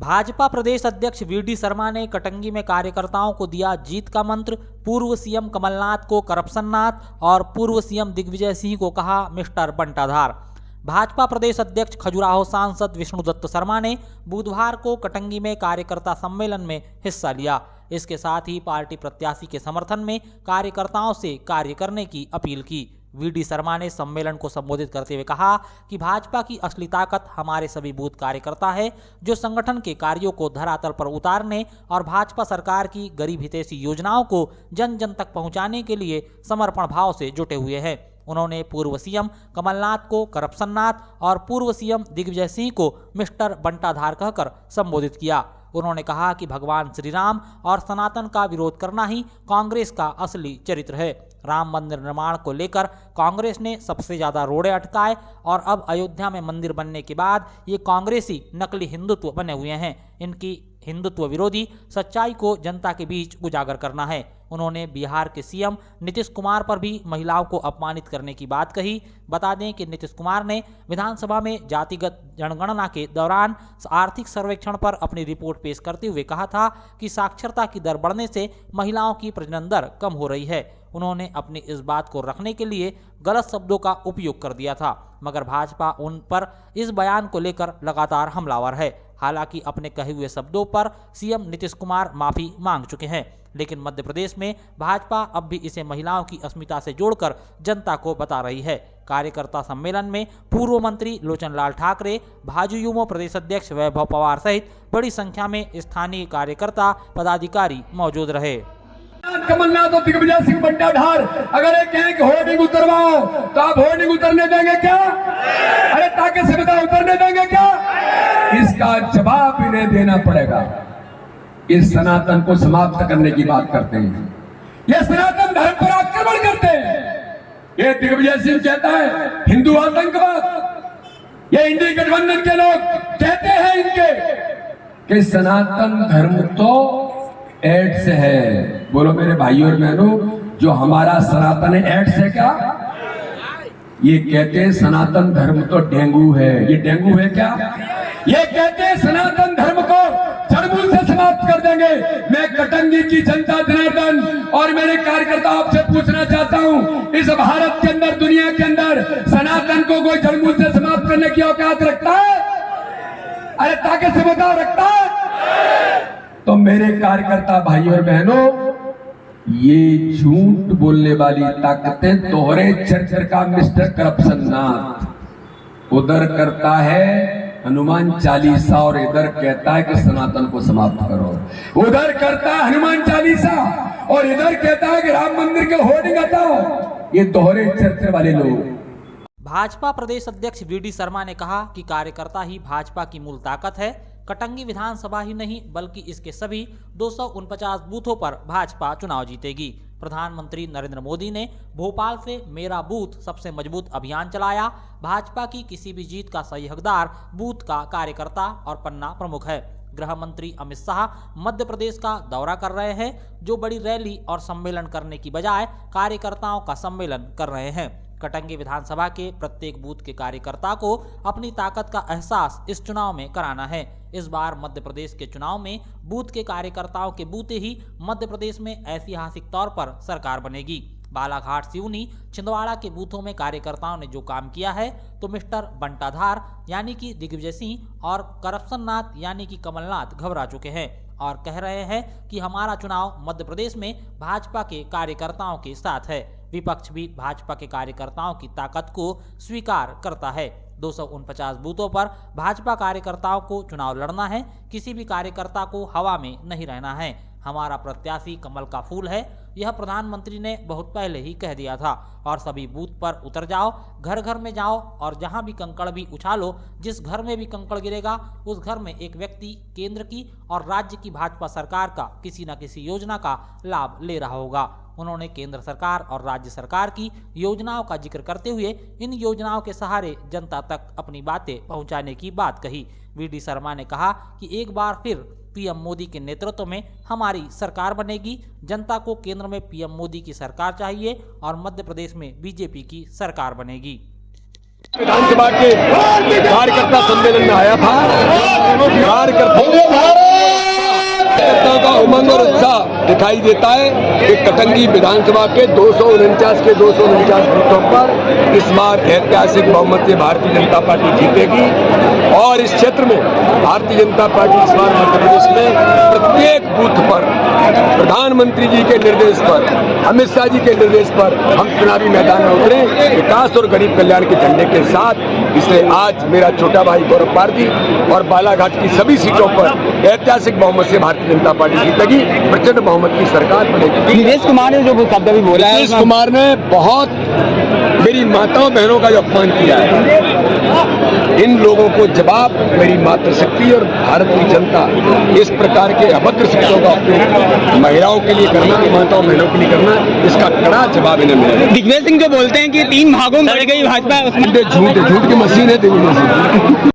भाजपा प्रदेश अध्यक्ष वीडी शर्मा ने कटंगी में कार्यकर्ताओं को दिया जीत का मंत्र। पूर्व सीएम कमलनाथ को करप्शननाथ और पूर्व सीएम दिग्विजय सिंह को कहा मिस्टर बंटाधार। भाजपा प्रदेश अध्यक्ष खजुराहो सांसद विष्णुदत्त शर्मा ने बुधवार को कटंगी में कार्यकर्ता सम्मेलन में हिस्सा लिया। इसके साथ ही पार्टी प्रत्याशी के समर्थन में कार्यकर्ताओं से कार्य करने की अपील की। वीडी शर्मा ने सम्मेलन को संबोधित करते हुए कहा कि भाजपा की असली ताकत हमारे सभी बूथ कार्यकर्ता है, जो संगठन के कार्यों को धरातल पर उतारने और भाजपा सरकार की गरीब हितैषी योजनाओं को जन जन तक पहुंचाने के लिए समर्पण भाव से जुटे हुए हैं। उन्होंने पूर्व सीएम कमलनाथ को करप्शननाथ और पूर्व सीएम दिग्विजय सिंह को मिस्टर बंटाधार कहकर संबोधित किया। उन्होंने कहा कि भगवान श्री राम और सनातन का विरोध करना ही कांग्रेस का असली चरित्र है। राम मंदिर निर्माण को लेकर कांग्रेस ने सबसे ज्यादा रोड़े अटकाए और अब अयोध्या में मंदिर बनने के बाद ये कांग्रेसी नकली हिंदुत्व बने हुए हैं। इनकी हिंदुत्व विरोधी सच्चाई को जनता के बीच उजागर करना है। उन्होंने बिहार के सीएम नीतीश कुमार पर भी महिलाओं को अपमानित करने की बात कही। बता दें कि नीतीश कुमार ने विधानसभा में जातिगत जनगणना के दौरान आर्थिक सर्वेक्षण पर अपनी रिपोर्ट पेश करते हुए कहा था कि साक्षरता की दर बढ़ने से महिलाओं की प्रजनन दर कम हो रही है। उन्होंने अपनी इस बात को रखने के लिए गलत शब्दों का उपयोग कर दिया था, मगर भाजपा उन पर इस बयान को लेकर लगातार हमलावर है। हालांकि अपने कहे हुए शब्दों पर सीएम नीतीश कुमार माफी मांग चुके हैं, लेकिन मध्य प्रदेश में भाजपा अब भी इसे महिलाओं की अस्मिता से जोड़कर जनता को बता रही है। कार्यकर्ता सम्मेलन में पूर्व मंत्री लोचन लाल ठाकरे, भाजपा युवा प्रदेश अध्यक्ष वैभव पवार सहित बड़ी संख्या में स्थानीय कार्यकर्ता पदाधिकारी मौजूद रहे। कमलनाथ और दिग्विजय सिंह बंटाधार अगर ये कहें कि होर्डिंग उतरवाओ तो आप होर्डिंग उतरने देंगे क्या? अरे ताकि सुविधा उतरने देंगे क्या? इसका जवाब इन्हें देना पड़ेगा। इस सनातन को समाप्त करने की बात करते हैं, ये सनातन धर्म पर आक्रमण करते हैं। ये दिग्विजय सिंह कहता है हिंदू आतंकवाद, ये इंडी गठबंधन के लोग कहते हैं इनके कि सनातन धर्म तो एड्स है। बोलो मेरे भाइयों और बहनों, जो हमारा सनातन है एड्स है क्या? ये कहते हैं सनातन धर्म तो डेंगू है। ये डेंगू है क्या? ये कहते हैं सनातन धर्म को जड़मूल से समाप्त कर देंगे। मैं कटंगी की जनता जनार्दन और मेरे कार्यकर्ता आपसे पूछना चाहता हूं, इस भारत के अंदर, दुनिया के अंदर सनातन को कोई जड़मूल से समाप्त करने की औकात रखता है? अरे ताकत से बताओ, रखता है? तो मेरे कार्यकर्ता भाइयों और बहनों, ये झूठ बोलने वाली ताकतें दोहरे चरित्र का मिस्टर करप्शननाथ उधर करता है हनुमान चालीसा और इधर कहता है कि सनातन को समाप्त करो। उधर करता है हनुमान चालीसा और इधर कहता है कि राम मंदिर के होर्डिंग हटाओ। ये दोहरे चरित्र वाले लोग। भाजपा प्रदेश अध्यक्ष वीडी शर्मा ने कहा कि कार्यकर्ता ही भाजपा की मूल ताकत है। कटंगी विधानसभा ही नहीं बल्कि इसके सभी 249 बूथों पर भाजपा चुनाव जीतेगी। प्रधानमंत्री नरेंद्र मोदी ने भोपाल से मेरा बूथ सबसे मजबूत अभियान चलाया। भाजपा की किसी भी जीत का सही हकदार बूथ का कार्यकर्ता और पन्ना प्रमुख है। गृह मंत्री अमित शाह मध्य प्रदेश का दौरा कर रहे हैं, जो बड़ी रैली और सम्मेलन करने की बजाय कार्यकर्ताओं का सम्मेलन कर रहे हैं। कटंगी विधानसभा के प्रत्येक बूथ के कार्यकर्ता को अपनी ताकत का एहसास इस चुनाव में कराना है। इस बार मध्य प्रदेश के चुनाव में बूथ के कार्यकर्ताओं के बूते ही मध्य प्रदेश में ऐतिहासिक तौर पर सरकार बनेगी। बालाघाट, सिवनी, छिंदवाड़ा के बूथों में कार्यकर्ताओं ने जो काम किया है, तो मिस्टर बंटाधार यानी कि दिग्विजय सिंह और करप्शननाथ यानी कि कमलनाथ घबरा चुके हैं और कह रहे हैं कि हमारा चुनाव मध्य प्रदेश में भाजपा के कार्यकर्ताओं के साथ है। विपक्ष भी भाजपा के कार्यकर्ताओं की ताकत को स्वीकार करता है। 249 बूथों पर भाजपा कार्यकर्ताओं को चुनाव लड़ना है। किसी भी कार्यकर्ता को हवा में नहीं रहना है। हमारा प्रत्याशी कमल का फूल है, यह प्रधानमंत्री ने बहुत पहले ही कह दिया था। और सभी बूथ पर उतर जाओ, घर घर में जाओ और जहां भी कंकड़ भी उछालो, जिस घर में भी कंकड़ गिरेगा उस घर में एक व्यक्ति केंद्र की और राज्य की भाजपा सरकार का किसी न किसी योजना का लाभ ले रहा होगा। उन्होंने केंद्र सरकार और राज्य सरकार की योजनाओं का जिक्र करते हुए इन योजनाओं के सहारे जनता तक अपनी बातें पहुंचाने की बात कही। वीडी शर्मा ने कहा कि एक बार फिर पीएम मोदी के नेतृत्व में हमारी सरकार बनेगी। जनता को केंद्र में पीएम मोदी की सरकार चाहिए और मध्य प्रदेश में बीजेपी की सरकार बनेगी। विधानसभा के कार्यकर्ता सम्मेलन में आया था। कार्यकर्ता दिखाई देता है कि कटंगी विधानसभा के 249 के 249 बूथों पर इस बार ऐतिहासिक बहुमत से भारतीय जनता पार्टी जीतेगी और इस क्षेत्र में भारतीय जनता पार्टी इस बार मध्य प्रदेश में प्रत्येक बूथ पर प्रधानमंत्री जी के निर्देश पर, अमित शाह जी के निर्देश पर हम चुनावी मैदान में उतरे विकास और गरीब कल्याण के झंडे के साथ। इसलिए आज मेरा छोटा भाई गौरव पारधी और बालाघाट की सभी सीटों पर ऐतिहासिक बहुमत से भारतीय जनता पार्टी जीतेगी, प्रचंड बहुमत की सरकार बनेगी। नीतीश कुमार ने जो शब्द भी बोला है, नीतीश कुमार ने बहुत मेरी माताओं बहनों का जो अपमान किया है, इन लोगों को जवाब मेरी मातृशक्ति और भारत की जनता इस प्रकार के अभद्र शब्दों का उपयोग महिलाओं के लिए करना, माताओं बहनों के लिए करना, इसका कड़ा जवाब इन्हें मिलेगा। दिग्विजय सिंह जो बोलते हैं कि 3 भागों में बढ़ गई भाजपा, झूठ की मशीन है दिग्विजय सिंह।